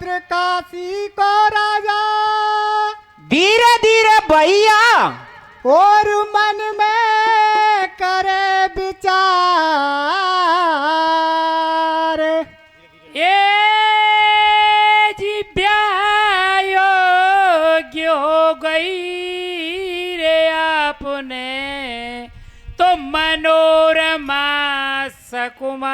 वीरभद्र काशी को राजा धीरे धीरे भैया और मन में करे विचार ये जिब्या योग्य हो गई रे आपने तो मनोरमा सकुमार।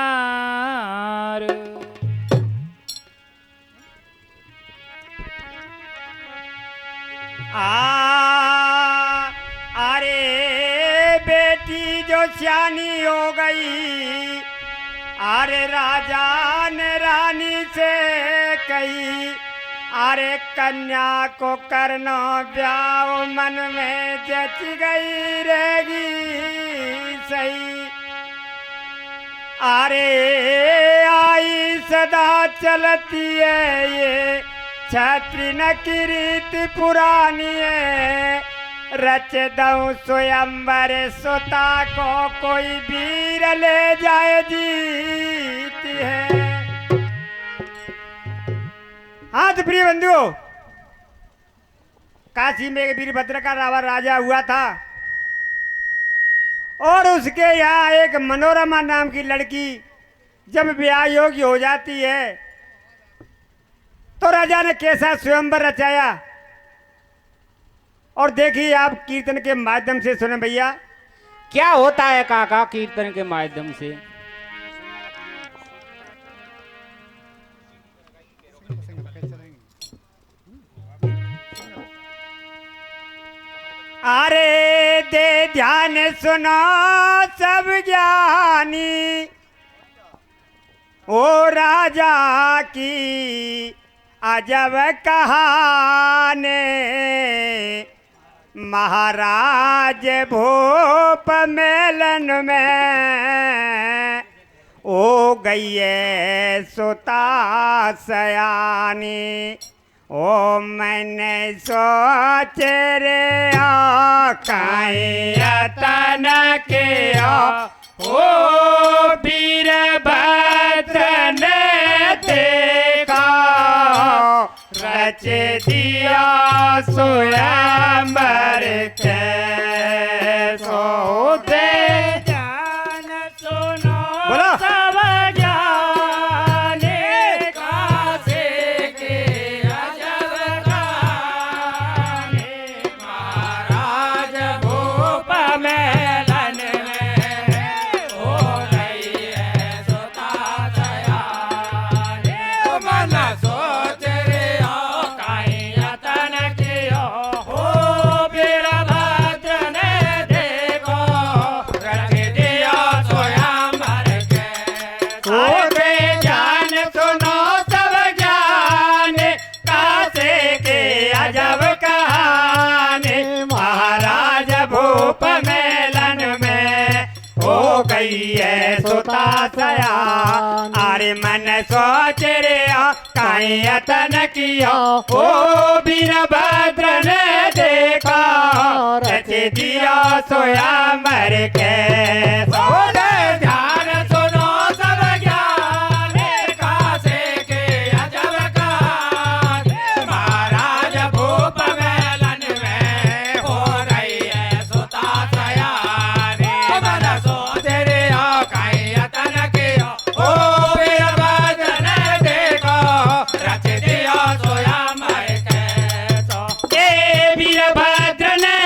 अरे बेटी जो सियानी हो गई, अरे राजा ने रानी से कही, अरे कन्या को करना ब्याह मन में जच गई रहेगी सही। अरे आई सदा चलती है ये छत्री न की रीति पुरानी है, रच दऊं स्वयंवर सोता को कोई वीर ले जाए जीती है। हाँ तो प्रिय बंधुओं, काशी में एक वीरभद्र का राजा हुआ था और उसके यहाँ एक मनोरमा नाम की लड़की जब ब्याह योग्य हो जाती है तो राजा ने कैसा स्वयंवर रचाया। और देखिए आप कीर्तन के माध्यम से सुने भैया क्या होता है काका कीर्तन के माध्यम से। अरे दे ध्यान सुनो सब ज्ञानी, ओ राजा की अजब कहानी। महाराज भूप मेलन में ओ गई है सुता सयानी। ओ मैंने सोच रे कायतन के ओ वीरभद्र ने देखा, रच दिया स्वयंवर के सो दे जान सुनो सब ज्ञानी काशी के अजब कहानी। महाराज भूप मेलन में हो रही है सुता सयानी। मन सोच रे हो कायतन की हो वीरभद्र ने देखो, रच दिया स्वयंवर के सो दे जान सुनो सब ज्ञान काशी के अजब कहानी। महाराज भूप मेलन में हो गई है सुता सया। अरे मन सोच रे कायतन किया ओ वीरभद्र ने देखा, रच दिया स्वयंवर के सो दे ध्यान सुनो सब ज्ञान काशी के अजब कहानी। महाराज भूप मेलन में हो रही है सुता सयानी। मन सोच रे कायतन किया ओ वीरभद्र ने देखा, रच दिया स्वयंवर के सो। ये वीरभद्र ने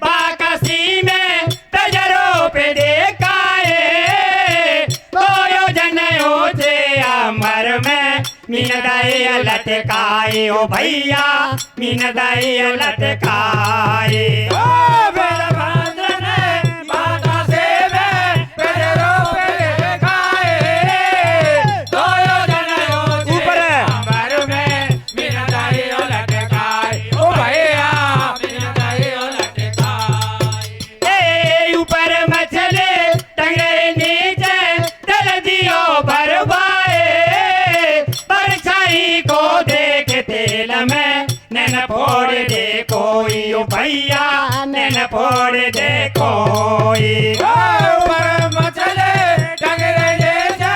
बाकाशी में तजरो पे देखा है, तो योजन हो थे अमर में मीन दाई लटकाए ओ भैया मीन दाई लटकाए। ओ वीरभद्र ने बाकाशी में तजरो पे देखा है, तो योजन हो थे ऊपर है। अमर में मीन दाई लटकाए ओ भैया मीन दाई लटकाए। ए ऊपर मछली टंगे नीचे डल दियो भरवाए, परछाई को देख तेल में नैन फोड़ दे कोई ओ भैया नैन फोड़ दे कोई। ऊपर मछली टंगे नीचे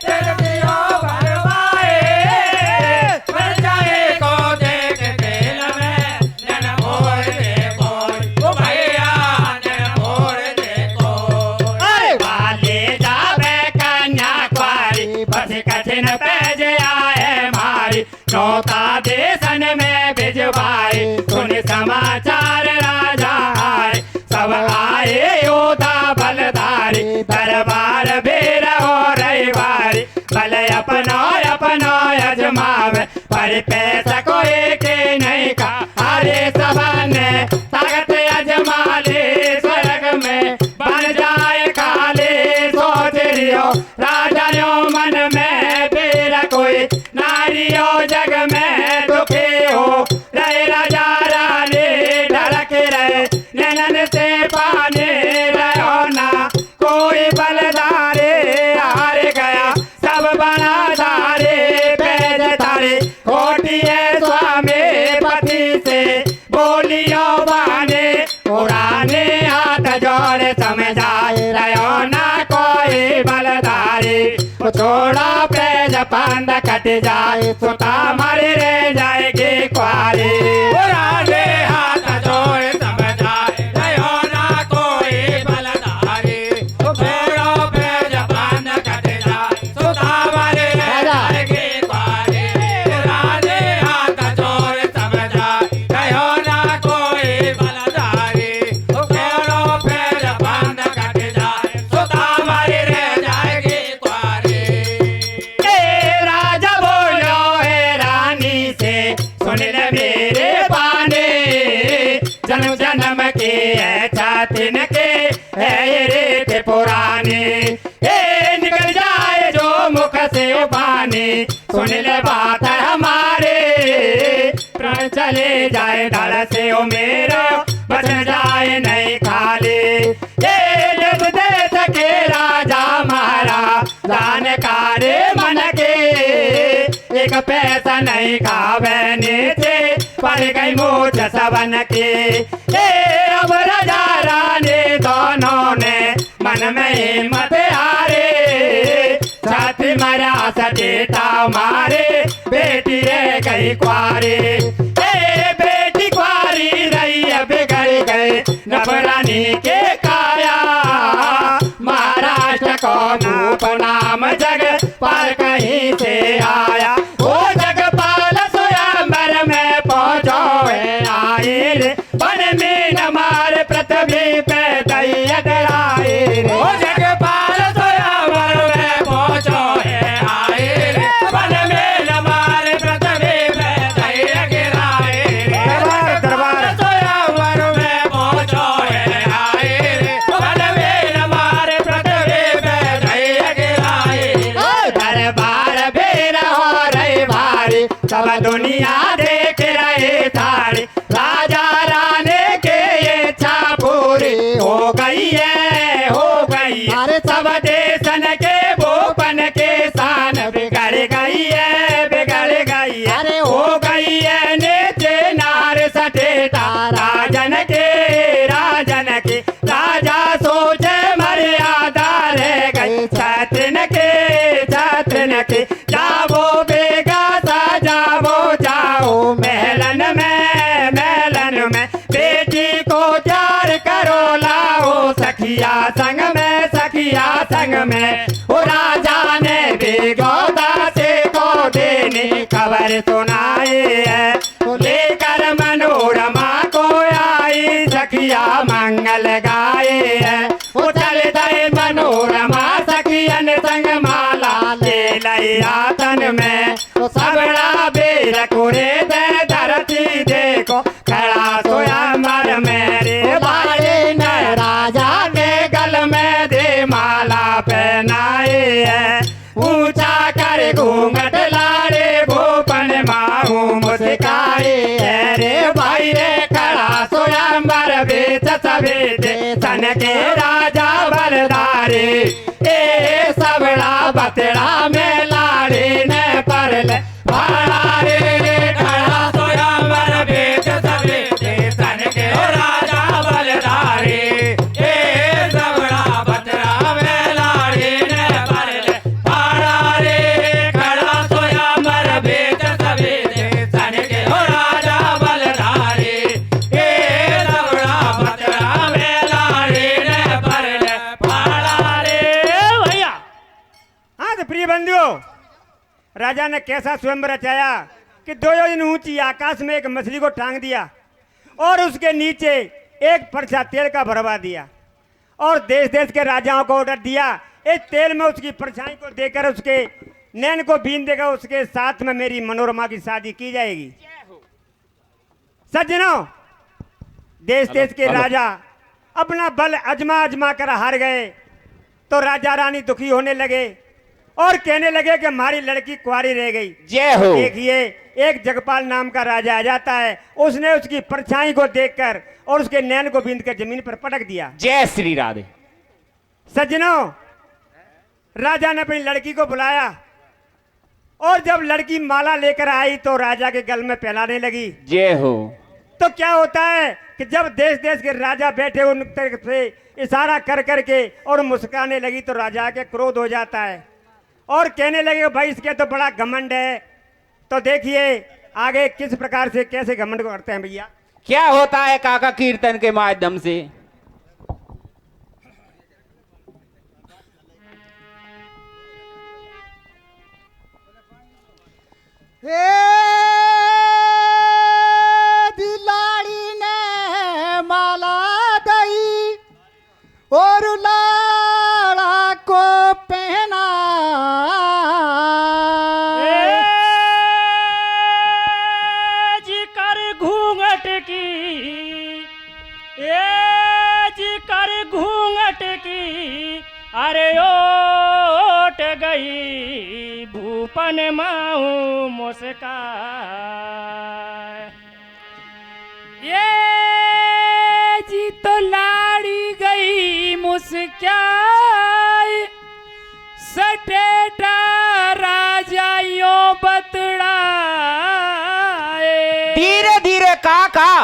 डल दियो भरवाए, परछाई भारी नौता देशन में भिजवाए सुन समाचार राजा आए सब आए योद्धा बलधारी दरबार भीर हो रही भारी भले अपना अपना अजमावे पर पैसा कोई के नहीं का अरे सबने ताकत अजमा ले स्वर्ग में बन जाए खाली सोच रियो राजा यो मन में फिर कोई नारियो जग में दुखी हो रहे राजा रानी ढड़क रहे नैनन से पानी रहो ना कोई बलधारे हार गया सब बना धारे पैज धारे कोटिए स्वामी पति से बोलियो बाने उड़ाने हाथ जोड़ समझाए रहो ना कोई बलधारी छोड़ा पैज पंद कट जाए सुता मर रह जाएगी कुआरी उड़ाने हाथ जोड़ समझाए रहो ना कोई बलधारी छोड़ा पैज पंद कट जाए सुता मर रह जाएगी कुआरी उड़ाने हाथ जोड़ समझाए रहो ना कोई बलधारी छोड़ा पैज पंद कट जाए सुता मर रह जाएगी कुआरी राजा बोलो है रानी से सुन ले मेरे बाने जन्म जन्म के है छातिन के है ये रीत पुरानी निकल जाए जो मुख से बानी सुन ले बात हमारे प्राण चले जाए धड़ से ओ मेरा बच जाए नहीं खाली ये जब दे सके राजा महाराज जानकारे मन के एक पैसा नहीं खावे नीचे पड़ गई मूछ सबन की अब राजा रानी दोनों ने मन में हिम्मत हारे छाती मरा सटीता मारे बेटी रह गई कुआरी बेटी कुआरी रही बिगड़ गए नवरानी के काया महाराष्ट्र को मूप नाम जग पर कहीं से आया वो जगपाल स्वयंवर में पहुंचो है आए रे बन में न मार पृथ्वी पे दैया डराए रे वो जगपाल स्वयंवर में पहुंचो है आए रे बन में न मार पृथ्वी पे दैया गिराए रे दरबार स्वयंवर में पहुंचो है आए रे बन में न मार पृथ्वी पे दैया गिराए रे दरबार भीर हो रही भारी सब दुनिया देख रहे थारी राजा रानी के ये इच्छा पूरी हो गई है हो गई है। अरे सब देशन के भूपन के शान बिगड़ गई है बिगड़ गई है अरे हो गई है नीचे नार सटेटा राजन के राजा सोचे मर्यादा रह गई छात्र के जाओ बेगा सा जाओ महलन में बेटी को प्यार करो लाओ सखिया संग में वो राजा ने भी गौदासी को देने खबर सुनाई है लेकर मनोरमा को आई सखिया मंगल गाए है वो चल गए मनोरमा सखियन संग माला ले लैया तन में तो सबड़ा बेर कुरे दे धरती देखो खड़ा सोया मर मेरे भाई ने राजा के गल में दे माला पहनाए है ऊंचा कर घूंघट लाड़े भूपन माहू मुस्काए है रे भाई रे खड़ा सोया मर बेच सभी सन के राजा बलधारी ए सबड़ा बतड़ा में लाड़ी ने परल भाड़ा रे खड़ा सोया मर बेच सभी सन के राजा बलधारी ए सबड़ा बतड़ा में लाड़ी ने परल भाड़ा रे खड़ा सोया मर बेच सभी सन के राजा बलधारी ए सबड़ा बतड़ा में लाड़ी ने परल भाड़ा रे भैया। हाँ तो प्रिय बंधु राजा ने कैसा स्वयंवर रचाया कि 2 योजन ऊंची आकाश में एक मछली को टांग दिया और उसके नीचे एक परछा तेल का भरवा दिया और देश देश के राजाओं को ऑर्डर दिया इस तेल में उसकी परछाई को देकर उसके नैन को बीन देगा, उसके साथ में मेरी मनोरमा की शादी की जाएगी। सज्जनों, देश देश के राजा अपना बल अजमा अजमा कर हार गए तो राजा रानी दुखी होने लगे और कहने लगे कि हमारी लड़की कुंवारी रह गई। जय हो। देखिए, एक जगपाल नाम का राजा आ जाता है, उसने उसकी परछाई को देखकर और उसके नैन को बींद कर जमीन पर पटक दिया। जय श्री राधे। सज्जनों, राजा ने अपनी लड़की को बुलाया और जब लड़की माला लेकर आई तो राजा के गल में पहनाने लगी। जय हो। तो क्या होता है कि जब देश देश के राजा बैठे उन तरफ से इशारा कर करके और मुस्कुराने लगी तो राजा के क्रोध हो जाता है और कहने लगे भाई इसके तो बड़ा घमंड है। तो देखिए आगे किस प्रकार से कैसे घमंड को करते हैं भैया। क्या होता है काका कीर्तन के माध्यम से? दिलाड़ी ने माला दई और लाड़ा को पहना। जी कर घूंघट की, जी कर घूंघट की, अरे ओट गई भूपन माऊ मुस्कान। ये जी तो लाड़ी गई मुस्कान, सटेटा राजाइयो बतड़ा। धीरे धीरे काका।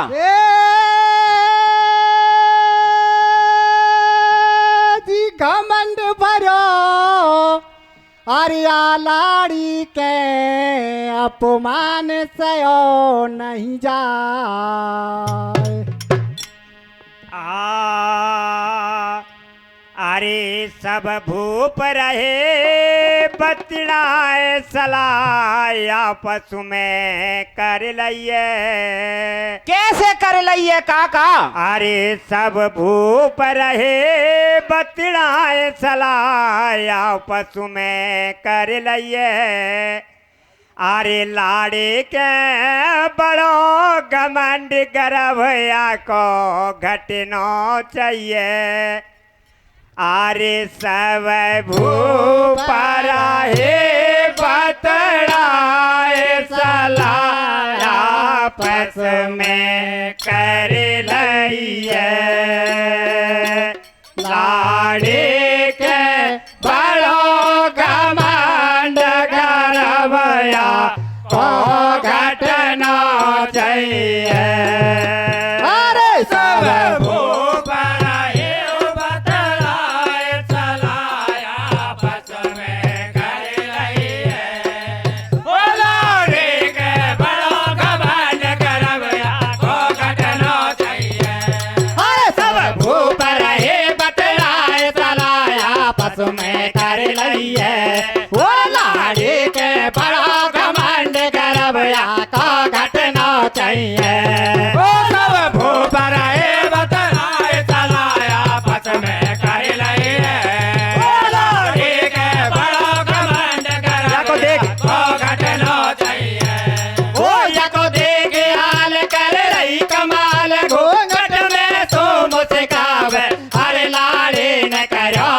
जी घमंड भरो अरिया लाड़ी के अपमान सयो नहीं जाए। अरे सब भूप रहे बतड़ाए सलाह आपस में कर लइए। कैसे कर लइए काका? अरे सब भूप रहे बतड़ाए सलाह आपस में कर लइए। अरे लाड़े के बड़ो घमंड गर्भया को घटना चाहिए। अरे सब भूपर है बतड़ाए सलाह आपस में कर लइए। लाड़े के बड़ो घमंड गर्भया को घटना चाहिए। अरे सब में कर लइए। वो लाड़ी के बड़ा घमंड गर्भया को घटना चाहिए। वो सब भूपर है बतलाए सलाह आपस में कर लइए। वो लाड़ी के बड़ा घमंड गर्भया को घटना चाहिए। वो यको देख हाल कर रही कमाल घूंघट में सो मुस्कावे। अरे लाड़ी न करो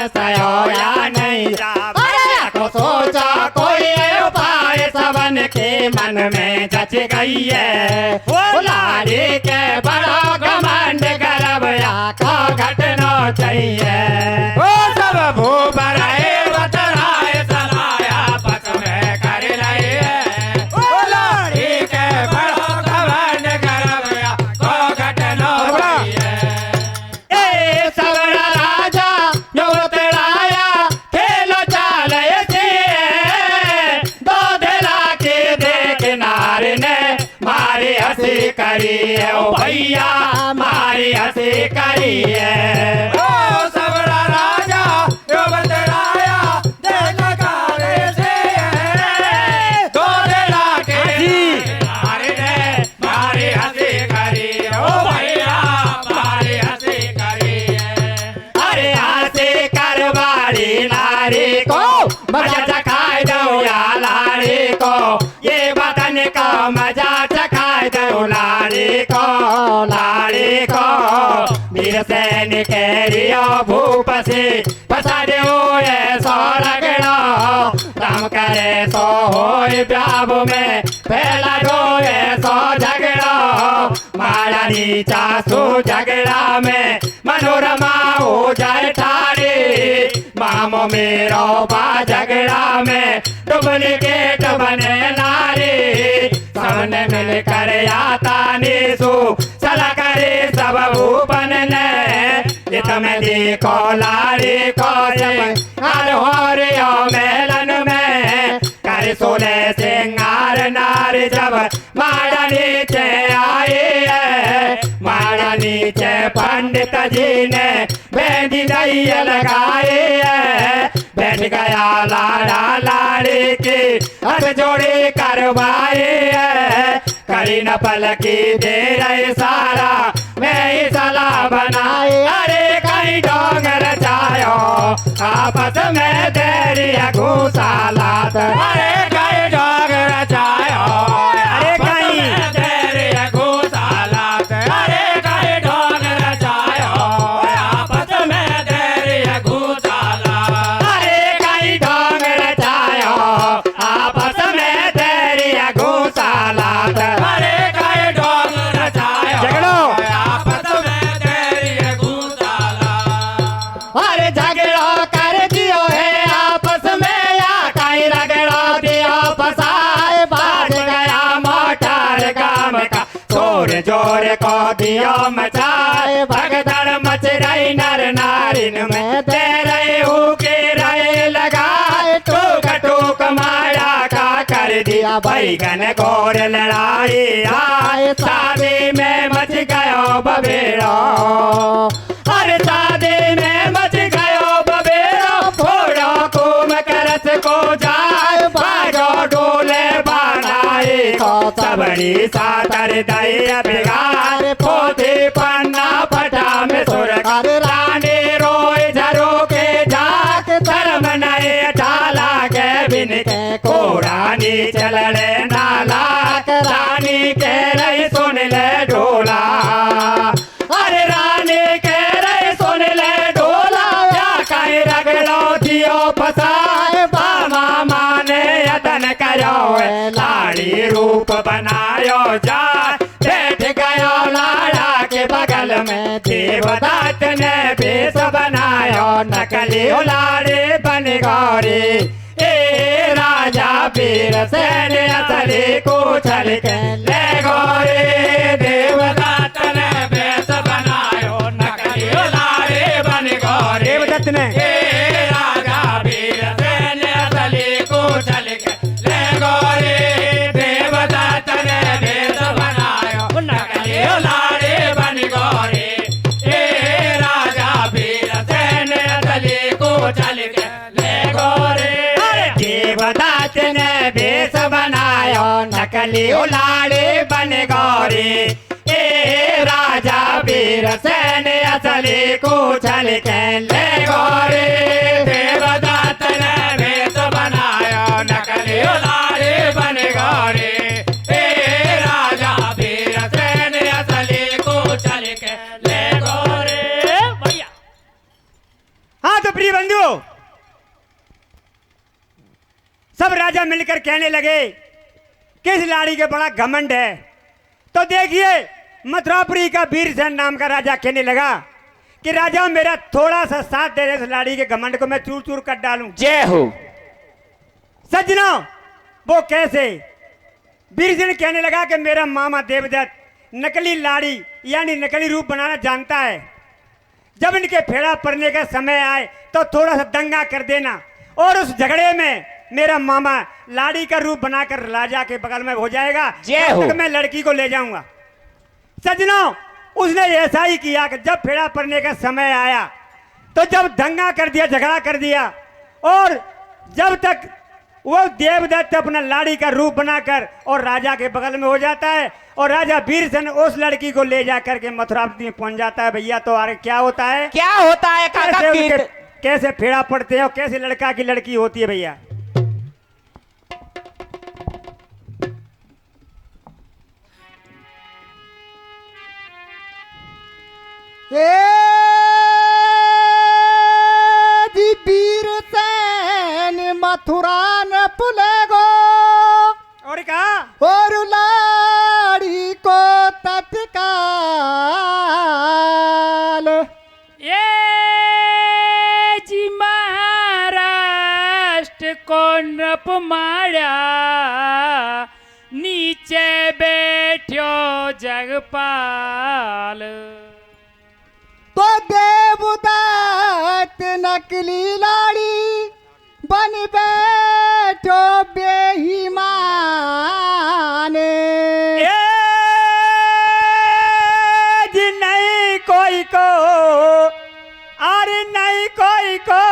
सयो या नहीं। अरे को सोचा कोई उपाय सबन के मन में जच गई है। वो लाड़ी के बड़ा घमंड गर्भया को घटना चाहिए। वो सब भूपर है बतड़ाए सलाह आपस में कर लइए। वो लाड़ी के बड़ा घमंड गर्भया को घटना चाहिए। ए सबड़ा राजा जो तड़ाया खेलो चाल ऐसे। दो दिला के देख नार ने मारी हंसी करी है। ओ भैया मारी हंसी करी है। ओ सबड़ा राजा जो बतड़ाया देख नार से। लाड़ी को वीर सैन कैरियो भूप से फसा दो ऐसो रगड़ो राम करे सो होए ब्याह में पहला दो ऐसो झगड़ो मारा नीचा सो झगड़ा में मनोरमा हो जाए ठाड़ी मामो मेरो बा झगड़ा में डुप्लीकेट बने नारी सबने मिलकर आता नीसू चला करे सब भूपन ने ये तुम्हें देखो लाड़ी को हर हो रियो मेलन में कर सोले सिंगार नारी जब माड़ा नीचे आई है माड़ा नीचे पंडित जी ने मेहंदी दैया लगाई है बैठ गया लाड़ा लाड़ी की हाथ जोड़ी करवाई है करी न पलकी दे रही सारा मैं ही सलाह बनाई अरे कहीं डोंगर जायो आपस में देरी घूसा लात अरे कहीं डोंगर जायो अरे कहीं देरी घूसा लात अरे कहीं डोंगर जायो आपस में देरी घूसा लात अरे कहीं डोंगर जायो आपस में देरी घूसा लात अरे कहीं डोंगर जायो झगड़ो आपस में देरी घूसा लात अरे झगड़ो कर दियो है आपस में या कहीं रगड़ो दियो फसाए बाज गया मोटर काम का जोर जोर को दियो मचाए भगदड़ मच रही नर नारिन में दे रहे के रहे लगाए टूक टूक मारा का कर दिया बैगन गोर लड़ाई आए शादी में मच गयो बबेड़ो हर शादी में मच गयो बबेड़ो फोड़ो कुम करस को जाए बाजो डोले बनाए को सबड़ी सातर दैया बिगार पोथी पन्ना फटा में सुरकार रानी रोए झरो के जाक धर्म नए ढाला के बिन के कोरानी चलने नाला रानी के रही सुन ले ढोला अरे रानी के रही सुन ले ढोला या कहीं रगड़ो दियो फसाए बामा माने यतन करो लाड़ी रूप बनायो जा बैठ गयो लाड़ा के बगल में देवदत्त ने भेष बनायो नकली लाड़ी बन गौरी ए राजा वीर सैन असली को छल के ले गौरी देवदत्त ने भेष बनायो नकली लाड़ी बन गौरी देवदत्त ने ए राजा वीर सैन असली को छल के ले गौरी देवदत्त ने भेष बनायो नकली लाड़ी बन गौरी ए राजा वीर सैन असली को छल के ले गौरी देवदत्त ने भेष बनायो नकली लाड़ी बन गौरी ए राजा वीर सैन असली को छल के ले गौरी देवदत्त ने भेष बनायो नकली लाड़ी बन गौरी ए राजा वीर सैन असली को छल के ले गौरी भैया। हाँ तो प्रिय बंधु सब राजा मिलकर कहने लगे कि इस लाड़ी के बड़ा घमंड है। तो देखिए मथुरापुरी का वीरसेन नाम का राजा कहने लगा कि राजा मेरा थोड़ा सा साथ दे दे इस लाड़ी के घमंड को मैं चूर चूर कर डालूं। जय हो। सज्जनों वो कैसे? वीरसेन कहने लगा कि मेरा मामा देवदत्त नकली लाड़ी यानी नकली रूप बनाना जानता है। जब इनके फेड़ा पड़ने का समय आए तो थोड़ा सा दंगा कर देना और उस झगड़े में मेरा मामा लाड़ी का रूप बनाकर राजा के बगल में हो जाएगा। जय हो। तब तक मैं लड़की को ले जाऊंगा। सज्जनों उसने ऐसा ही किया कि जब फेड़ा पड़ने का समय आया तो जब दंगा कर दिया झगड़ा कर दिया और जब तक वो देवदत्त अपना लाड़ी का रूप बनाकर और राजा के बगल में हो जाता है और राजा वीरसेन उस लड़की को ले जाकर के मथुरापुरी में पहुंच जाता है। भैया तो आगे क्या होता है? क्या होता है काका? कैसे फेड़ा पड़ते हैं और कैसे लड़का की लड़की होती है भैया। ए जी वीर सैन मथुरा न पुलेगो और का और लाड़ी को तत्काल ये जी महाराष्ट्र को नप मारा नीचे बैठो जगपाल तो देवदत्त नकली लाड़ी बन बैठो बेईमान ए जी नहीं कोई को अरे नहीं कोई को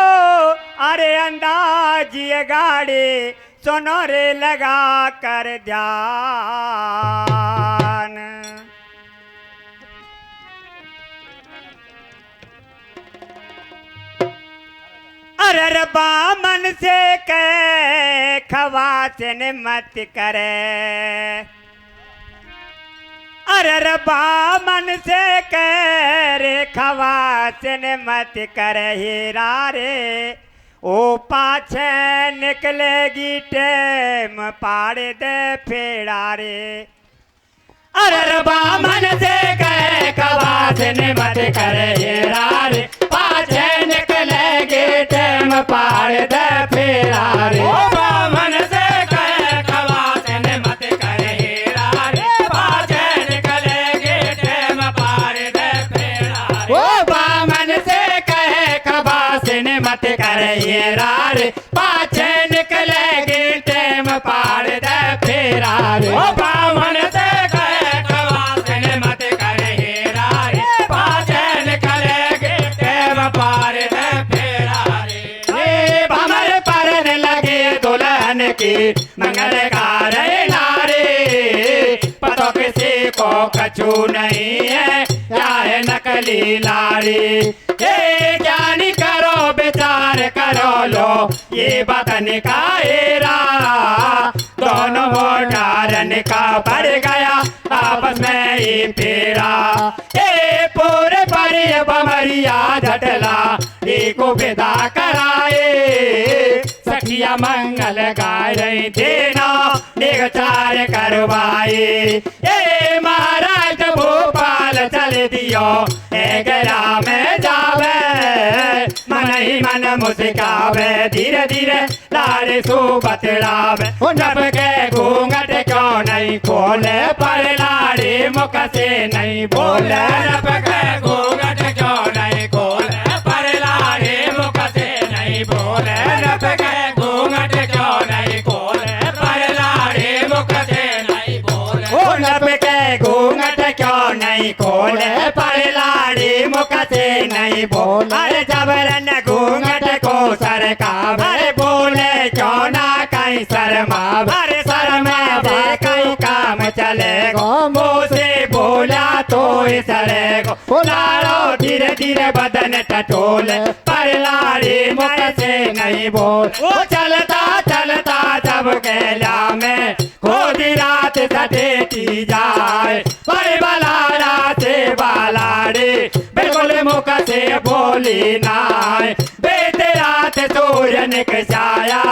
अरे अंदाज ये गाड़ी सुनो रे लगा कर ध्यान अरे बामन से कह खवासन मत करे अरे बामन से कह रे खवासन मत करे हीरा रे ओ पाछे निकलेगी टेम पाड़ दे फेड़ा रे अरे बामन से कह खवासन मत करे हीरा रे पाछे निकलेगी टेम पाड़ दे फेड़ा रे ओ बामन से कह खवासन मत करे हीरा रे पाछे निकलेगी टेम पाड़ दे फेड़ा रे ओ बामन से कह खवासन मत करे हीरा रे पाछे निकलेगी टेम पाड़ दे फेड़ा रे ओ बामन से कह खवासन मत करे हीरा रे पाछे निकलेगी टेम पाड़ दे फेड़ा रे ए भमर परन लगे दुल्हन की मंगल कार नारे पतो किसी को कछु नहीं है क्या है नकली लाड़ी ये ज्ञानी करो विचार करो लो ये बदन का एरा दोनों मोटारन का बढ़ गया आपस में ही फेरा ये पूरे परी बमरिया झटला को विदा कराए सखिया मंगल गाय रही देना निगचार करवाए ये महाराज भोपाल चल दियो ए गया में जावे मन ही मन मुस्कावे धीरे धीरे लारे सो बतलावे जब के घूंघट क्यों नहीं खोले पर लारे मुख से नहीं बोले जब के घूंघट क्यों नहीं खोले पर लारे मुख से नहीं बोले जब के घूंघट क्यों नहीं खोले पर लारे मुख से नहीं बोले ओ लब के घूंघट क्यों नहीं खोले पर लाड़ी मुख से नहीं बोले अरे जबरन घूंघट को सरका अरे बोले क्यों ना कहीं शर्मा अरे शर्मा कहीं काम चलेगो मुँह से बोला तो ही सरेगो लाड़ो धीरे धीरे बदन टटोले पर लाड़ी मुख से नहीं बोल वो चलता चलता जब गैला में खोदी रात सटेटी जाए पर बलाड़ा से बालाड़ी बिल्कुल मुख से बोली नाय बेते रात सूर्य निकसाया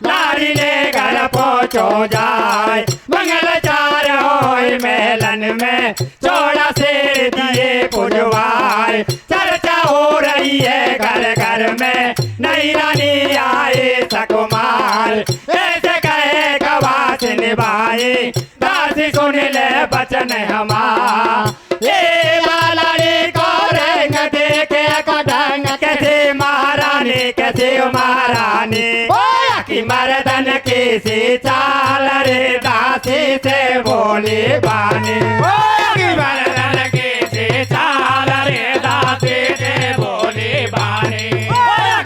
लाड़ी ले घर पहुँचो जाए मंगल चार होय मेलन में चौड़ा शेर दिए पुजवाए चर्चा हो रही है घर घर में नई रानी आए सकुमार ऐसे कहे खवास निभाए दासी सुन ले बचन हमार ये बालाड़ी को रंग देखे कटंग कैसे महारानी कैसे महारानी की मर्दन की सी चाल रे दासी से बोली बानी की मर्दन की सी चाल रे दासी से बोली बानी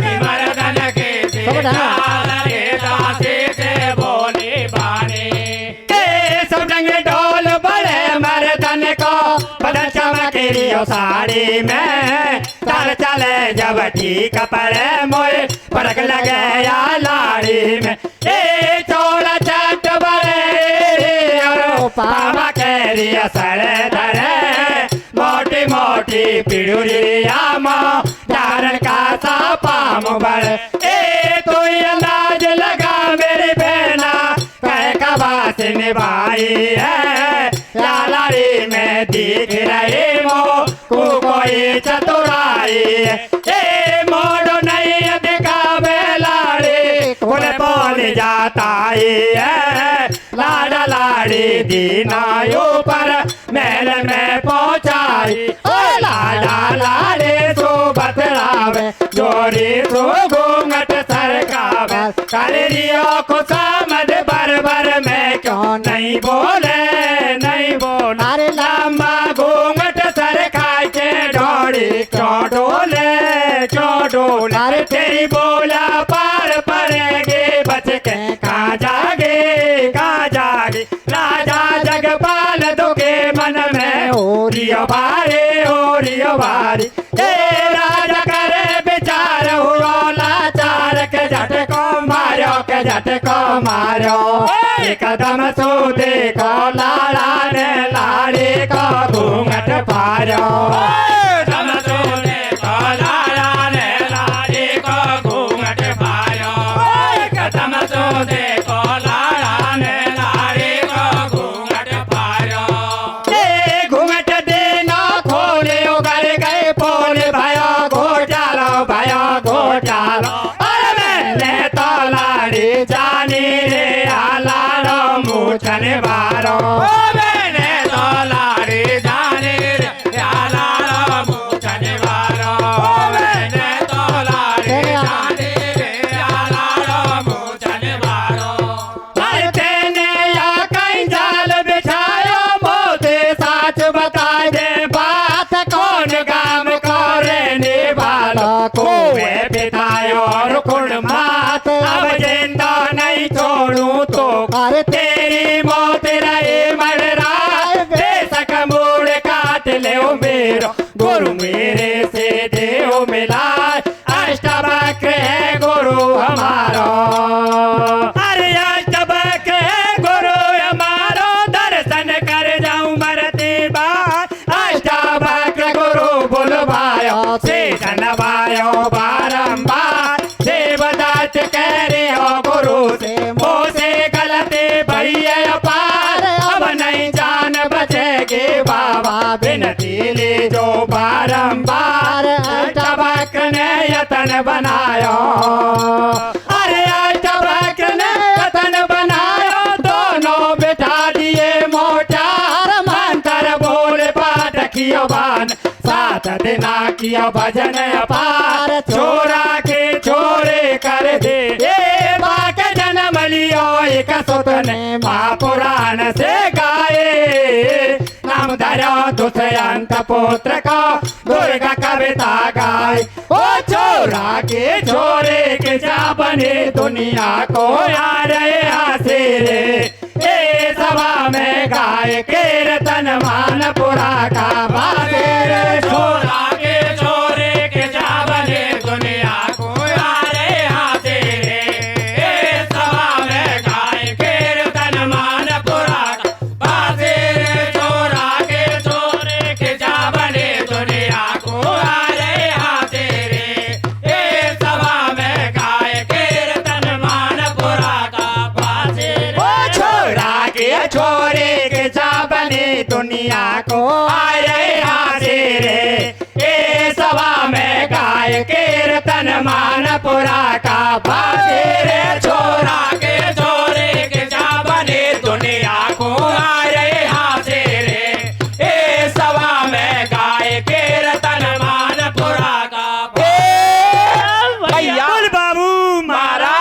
की मर्दन की सी चाल रे दासी से बोली बानी सब रंग ढोल बड़े मर्दन को बदन चमकेरियो साड़ी में चल चले जब ठीक पड़े मोए फर्क लगे या लाड़ी में ए चोला चट बड़े और पामा केरिया सड़े धरे मोटी मोटी मोटी पिड़ुरिया माँ धारण का सापा मुबड़ ए तो अंदाज लगा मेरी बहना कह कबा से निभाई है लालारी में दिख रहे मो को कोई चतुराई ए मोड़ो नहीं दिखावे लाड़ी फुल बोल जाता है लाडा लाड़ी दीनायो पर महल में पहुंचाई ओ लाडा लाड़ी सो बतलावे जोरी सो घूंघट सरकावे कलियो को समझ बर में क्यों नहीं बोले नहीं बोला अरे लंबा घूंघट सरका के डोरी क्यों डोले अरे तेरी बोला पार पड़ेगी बच के कहाँ जागे राजा जगपाल दुखे मन में हो रियो बारी ए राजा करे विचार हुआ लाचार के झटको मारो एक कदम सो देखो लाड़ा ने लाड़ी को घूंघट पारो कदम सो देखो लाड़ा ने लाड़ी को घूंघट पारो कदम सो देखो लाड़ा ने लाड़ी को घूंघट पारो ए घूंघट देना खोले उगल गए पोले भयो घोटालो अरे मैंने तो लाड़ी जानी रे आलाड़ो मूछन बारो मैंने तो लाड़ी जानी रे आलाड़ो मूछन बारो मैंने तो लाड़ी जानी रे आलाड़ो मूछन बारो अरे तेने या कहीं जाल बिछायो मोते साच बता दे बात कौन काम करे निभालो कोवे पितायो रुकुण मात अब जिंदा नहीं छोड़ू तो अरे तेरी मौत रहे मर रहा बेशक मूड़ काट ले मेरो गुरु मेरे से देव मिला अष्टवक्र है गुरु हमारो अरे अष्टवक्र है गुरु हमारो दर्शन कर जाऊं मरती बार अष्टवक्र गुरु बुलवायो शेषन वायो बारंबार देवदत्त कह रहे हो गुरु से मोसे गलती भैया पार अब नहीं जान बचेगी बाबा बिनती ले जो बारंबार अष्टवक्र ने यतन बनायो अरे अष्टवक्र ने यतन बनायो दोनों बिठा दिए मोटार मंत्र बोल पाठ कियो बान सात दिना कियो भजन अपार छोरा के छोरे कर दे ये बाक जन्म लियो एक सुतने महापुराण से गाए नाम धरो दुष्यंत पुत्र को दुर्गा कविता गाय ओ छोरा के छोरे के जा बने दुनिया को आ रहे हासिरे ए सभा में गाय कीर्तन मानपुरा का बाजेर छोरा के छोरे के जा बने दुनिया को आ रहे हासिरे ए सभा में गाय कीर्तन मानपुरा का बाजेर छोरा के छोरे के जा बने दुनिया को आ रहे हासिरे ए सभा में गाय कीर्तन मानपुरा का बाजेर छोरा के छोरे के जा बने दुनिया को आए